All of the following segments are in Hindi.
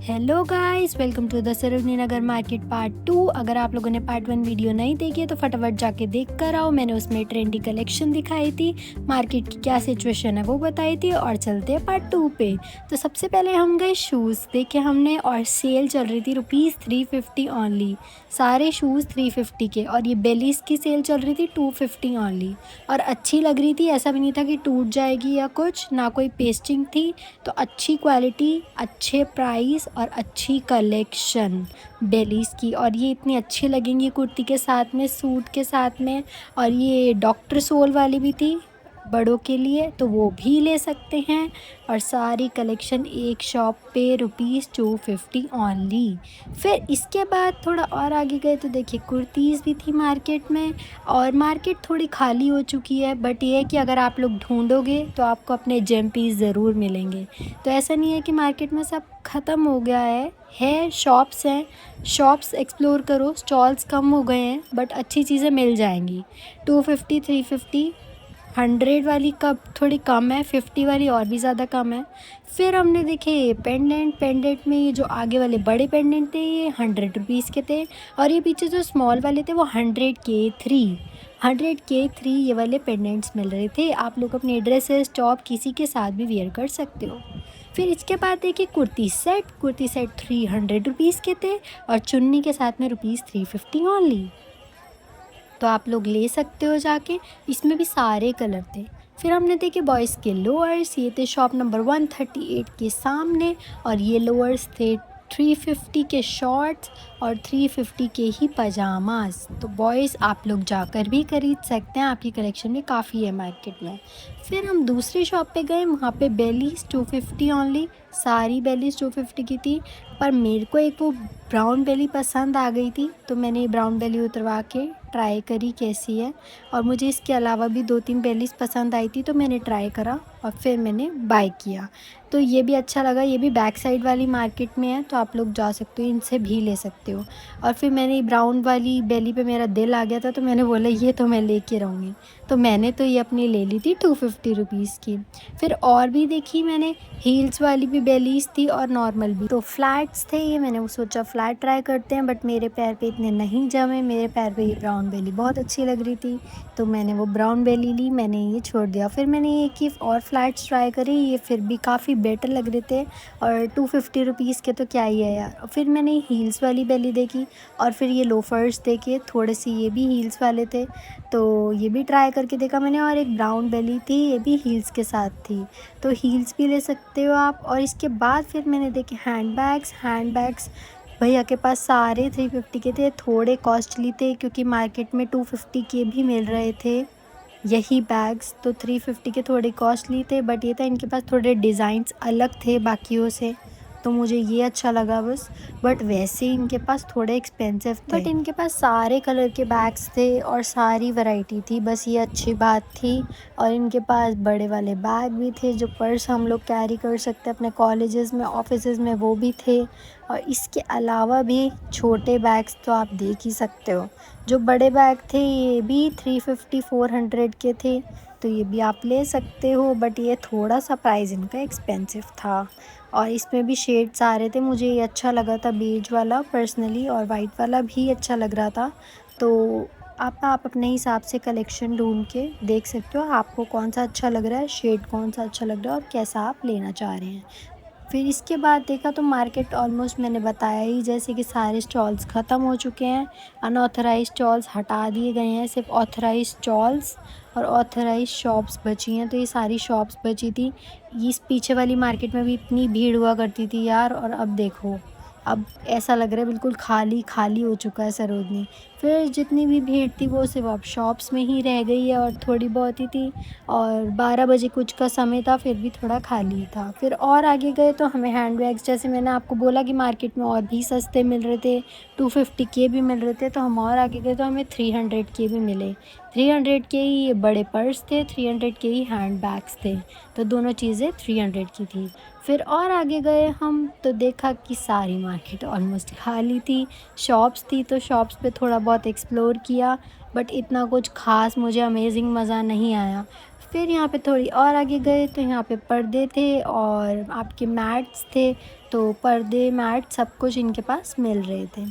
Hello guys, welcome to the Sarojini Nagar market part 2। अगर आप लोगों ने पार्ट 1 वीडियो नहीं देखी है तो फटाफट जाके देख कर आओ। मैंने उसमें ट्रेंडी कलेक्शन दिखाई थी, मार्केट की क्या सिचुएशन है वो बताई थी। और चलते हैं पार्ट 2 पे। तो सबसे पहले हम गए शूज़ देखे हमने, और सेल चल रही थी ₹350 ओनली। सारे शूज़ 350 के, और ये बेलीज की सेल चल रही थी 250 ओनली। और अच्छी लग रही थी, ऐसा भी नहीं था कि टूट जाएगी या कुछ, ना कोई पेस्टिंग थी। तो अच्छी क्वालिटी, अच्छे प्राइस और अच्छी कलेक्शन बेलीज़ की। और ये इतनी अच्छी लगेंगी कुर्ती के साथ में, सूट के साथ में। और ये डॉक्टर सोल वाली भी थी बड़ों के लिए, तो वो भी ले सकते हैं। और सारी कलेक्शन एक शॉप पे ₹250 ओनली। फिर इसके बाद थोड़ा और आगे गए तो देखिए कुर्तीज़ भी थी मार्केट में। और मार्केट थोड़ी खाली हो चुकी है, बट ये है कि अगर आप लोग ढूंढोगे तो आपको अपने जेम पीस ज़रूर मिलेंगे। तो ऐसा नहीं है कि मार्केट में सब ख़त्म हो गया है शॉप्स हैं, शॉप्स एक्सप्लोर करो। स्टॉल्स कम हो गए हैं बट अच्छी चीज़ें मिल जाएंगी। 250, 350, 100 वाली कप थोड़ी कम है, 50 वाली और भी ज़्यादा कम है। फिर हमने देखे पेंडेंट में ये जो आगे वाले बड़े पेंडेंट थे ये ₹100 के थे। और ये पीछे जो स्मॉल वाले थे वो 100 के 3 ये वाले पेंडेंट्स मिल रहे थे। आप लोग अपने ड्रेसेस टॉप किसी के साथ भी वेयर कर सकते हो। फिर इसके बाद देखिए कुर्ती सेट ₹300 के थे, और चुन्नी के साथ में ₹350 ओनली। तो आप लोग ले सकते हो जाके। इसमें भी सारे कलर थे। फिर हमने देखे बॉयज़ के लोअर्स, ये थे शॉप नंबर 138 के सामने। और ये लोअर्स थे 350 के शॉर्ट्स और 350 के ही पजामास। तो बॉयज़ आप लोग जाकर भी खरीद सकते हैं, आपकी कलेक्शन में काफ़ी है मार्केट में। फिर हम दूसरी शॉप पे गए, वहाँ पे बेलीज़ 250 ओनली। सारी बेलीज़ 250 की थी, पर मेरे को एक वो ब्राउन बेली पसंद आ गई थी, तो मैंने ये ब्राउन बेली उतरवा के ट्राई करी कैसी है। और मुझे इसके अलावा भी 2-3 बेलीज़ पसंद आई थी, तो मैंने ट्राई करा और फिर मैंने बाय किया। तो ये भी अच्छा लगा। ये भी बैक साइड वाली मार्केट में है, तो आप लोग जा सकते हो, इनसे भी ले सकते हो। और फिर मैंने ब्राउन वाली बेली पे मेरा दिल आ गया था, तो मैंने बोला ये तो मैं लेके रहूँगी। तो मैंने तो ये अपनी ले ली थी ₹250 की। फिर और भी देखी मैंने, हील्स वाली भी बेलीज़ थी और नॉर्मल भी। तो फ्लैट्स थे ये, मैंने सोचा फ्लैट ट्राई करते हैं, बट मेरे पैर पे इतने नहीं जमे। मेरे पैर पे ये ब्राउन बेली बहुत अच्छी लग रही थी, तो मैंने वो ब्राउन बेली ली, मैंने ये छोड़ दिया। फिर मैंने ये कि और फ्लैट्स ट्राई करी, ये फिर भी काफ़ी बेटर लग रहे थे। और ₹250 के तो क्या ही है यार। फिर मैंने हील्स वाली बेली देखी, और फिर ये लोफर्स देखे थोड़े से, ये भी हील्स वाले थे, तो ये भी ट्राई करके देखा मैंने। और एक ब्राउन बेली थी, ये भी हील्स के साथ थी, तो हील्स भी ले सकते हो आप। और इसके बाद फिर मैंने देखे हैंडबैग्स भैया के पास सारे 350 के थे। थोड़े कॉस्टली थे क्योंकि मार्केट में 250 के भी मिल रहे थे यही बैग्स, तो 350 के थोड़े कॉस्टली थे। बट ये था इनके पास थोड़े डिज़ाइंस अलग थे बाकियों से, तो मुझे ये अच्छा लगा बस। बट वैसे इनके पास थोड़े एक्सपेंसिव थे, बट इनके पास सारे कलर के बैग्स थे और सारी वैरायटी थी, बस ये अच्छी बात थी। और इनके पास बड़े वाले बैग भी थे, जो पर्स हम लोग कैरी कर सकते हैं अपने कॉलेजेस में, ऑफिसेज़ में, वो भी थे। और इसके अलावा भी छोटे बैग्स तो आप देख ही सकते हो। जो बड़े बैग थे ये भी 350 400 के थे, तो ये भी आप ले सकते हो। बट ये थोड़ा सा प्राइस इनका एक्सपेंसिव था। और इसमें भी शेड्स आ रहे थे, मुझे ये अच्छा लगा था बेज वाला पर्सनली, और वाइट वाला भी अच्छा लग रहा था। तो आप अपने हिसाब से कलेक्शन ढूंढ के देख सकते हो, आपको कौन सा अच्छा लग रहा है, शेड कौन सा अच्छा लग रहा है और कैसा आप लेना चाह रहे हैं। फिर इसके बाद देखा तो मार्केट ऑलमोस्ट मैंने बताया ही, जैसे कि सारे स्टॉल्स ख़त्म हो चुके हैं। अनऑथराइज स्टॉल्स हटा दिए गए हैं, सिर्फ ऑथराइज स्टॉल्स और ऑथराइज शॉप्स बची हैं। तो ये सारी शॉप्स बची थी। इस पीछे वाली मार्केट में भी इतनी भीड़ हुआ करती थी यार, और अब देखो, अब ऐसा लग रहा है बिल्कुल खाली खाली हो चुका है सरोजनी। फिर जितनी भी भीड़ थी वो सिर्फ अब शॉप्स में ही रह गई है, और थोड़ी बहुत ही थी। और 12 बजे कुछ का समय था, फिर भी थोड़ा खाली था। फिर और आगे गए तो हमें हैंडबैग्स, जैसे मैंने आपको बोला कि मार्केट में और भी सस्ते मिल रहे थे, 250 के भी मिल रहे थे, तो हम और आगे गए तो हमें 300 के भी मिले। 300 के ही बड़े पर्स थे, 300 के ही हैंडबैग्स थे, तो दोनों चीज़ें 300 की थी। फिर और आगे गए हम तो देखा कि सारी मार्केट ऑलमोस्ट खाली थी। शॉप्स थी तो शॉप्स पे थोड़ा बहुत एक्सप्लोर किया, बट इतना कुछ ख़ास मुझे अमेजिंग मज़ा नहीं आया। फिर यहाँ पे थोड़ी और आगे गए तो यहाँ पे पर्दे थे और आपके मैट्स थे, तो पर्दे, मैट सब कुछ इनके पास मिल रहे थे।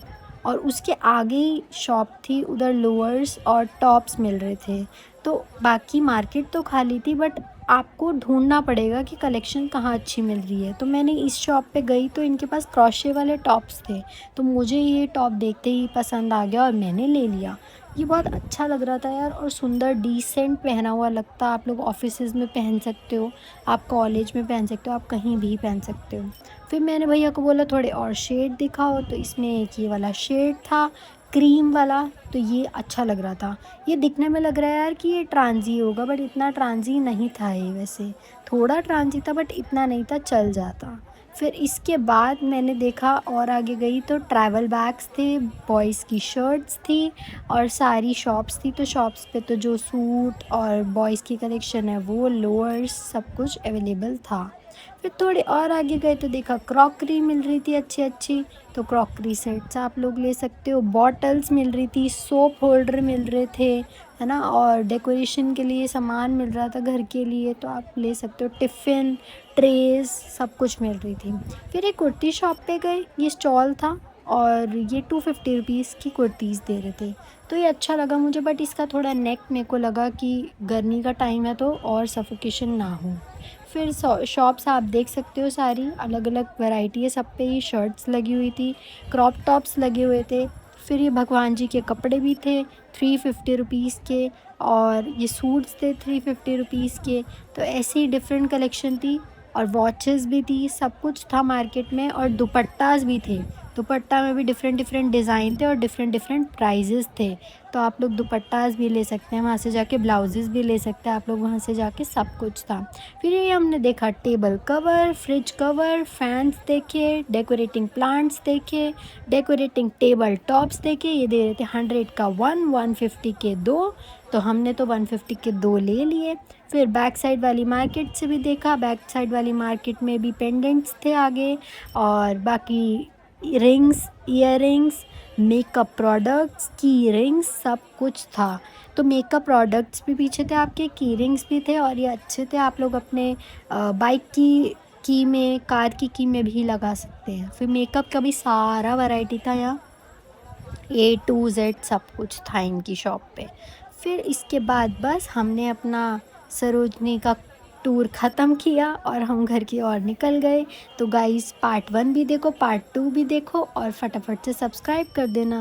और उसके आगे ही शॉप थी, उधर लोअर्स और टॉप्स मिल रहे थे। तो बाकी मार्केट तो खाली थी, बट आपको ढूंढना पड़ेगा कि कलेक्शन कहाँ अच्छी मिल रही है। तो मैंने इस शॉप पे गई तो इनके पास क्रोशे वाले टॉप्स थे, तो मुझे ये टॉप देखते ही पसंद आ गया और मैंने ले लिया। ये बहुत अच्छा लग रहा था यार, और सुंदर डिसेंट पहना हुआ लगता। आप लोग ऑफिसेज़ में पहन सकते हो, आप कॉलेज में पहन सकते हो, आप कहीं भी पहन सकते हो। फिर मैंने भैया को बोला थोड़े और शेड दिखाओ, तो इसमें एक ये वाला शेड था क्रीम वाला, तो ये अच्छा लग रहा था। ये दिखने में लग रहा है यार कि ये ट्रांजी होगा, बट इतना ट्रांजी नहीं था ये। वैसे थोड़ा ट्रांजी था बट इतना नहीं था, चल जाता। फिर इसके बाद मैंने देखा और आगे गई तो ट्रैवल बैग्स थे, बॉयज़ की शर्ट्स थी और सारी शॉप्स थी। तो शॉप्स पे तो जो सूट और बॉयज़ की कलेक्शन है वो, लोअर्स, सब कुछ अवेलेबल था। फिर थोड़े और आगे गए तो देखा क्रॉकरी मिल रही थी अच्छी अच्छी, तो क्रॉकरी सेट्स आप लोग ले सकते हो। बॉटल्स मिल रही थी, सोप होल्डर मिल रहे थे, है ना, और डेकोरेशन के लिए सामान मिल रहा था घर के लिए, तो आप ले सकते हो। टिफ़िन, ट्रेस, सब कुछ मिल रही थी। फिर एक कुर्ती शॉप पे गए, ये स्टॉल था और ये 250 रुपीज़ की कुर्तीज़ दे रहे थे। तो ये अच्छा लगा मुझे, बट इसका थोड़ा नेक मेरे को लगा कि गर्मी का टाइम है तो और सफोकेशन ना हो। फिर शॉप्स आप देख सकते हो, सारी अलग अलग वैरायटी है, सब पे ही शर्ट्स लगी हुई थी, क्रॉप टॉप्स लगे हुए थे। फिर ये भगवान जी के कपड़े भी थे 350 रुपीज़ के, और ये सूट्स थे 350 रुपीज़ के। तो ऐसे ही डिफरेंट कलेक्शन थी, और वॉचेस भी थी, सब कुछ था मार्केट में। और दुपट्टास भी थे, दुपट्टा में भी डिफरेंट डिफरेंट डिज़ाइन थे और डिफरेंट डिफरेंट प्राइजेज़ थे। तो आप लोग दुपट्टास भी ले सकते हैं वहाँ से जाके, ब्लाउजेज़ भी ले सकते हैं आप लोग वहाँ से जाके, सब कुछ था। फिर ये हमने देखा table cover, fridge cover, fans देखे, डेकोरेटिंग प्लांट्स देखे, डेकोरेटिंग टेबल टॉप्स देखे। ये दे रहे थे 100 का 150 के 2, तो हमने तो 150 के 2 ले लिए। फिर बैक साइड वाली मार्केट से भी देखा, बैक साइड वाली मार्केट में भी पेंडेंट्स थे आगे, और बाकी रिंग्स, ईयररिंग्स, मेकअप प्रोडक्ट्स, की रिंग्स, सब कुछ था। तो मेकअप प्रोडक्ट्स भी पीछे थे आपके, की रिंग्स भी थे, और ये अच्छे थे। आप लोग अपने बाइक की में, कार की में भी लगा सकते हैं। फिर मेकअप का भी सारा वैरायटी था यहाँ, A to Z सब कुछ था इनकी शॉप पे। फिर इसके बाद बस हमने अपना सरोजनी का टूर ख़त्म किया और हम घर की ओर निकल गए। तो गाइस, पार्ट 1 भी देखो, पार्ट 2 भी देखो, और फटाफट से सब्सक्राइब कर देना।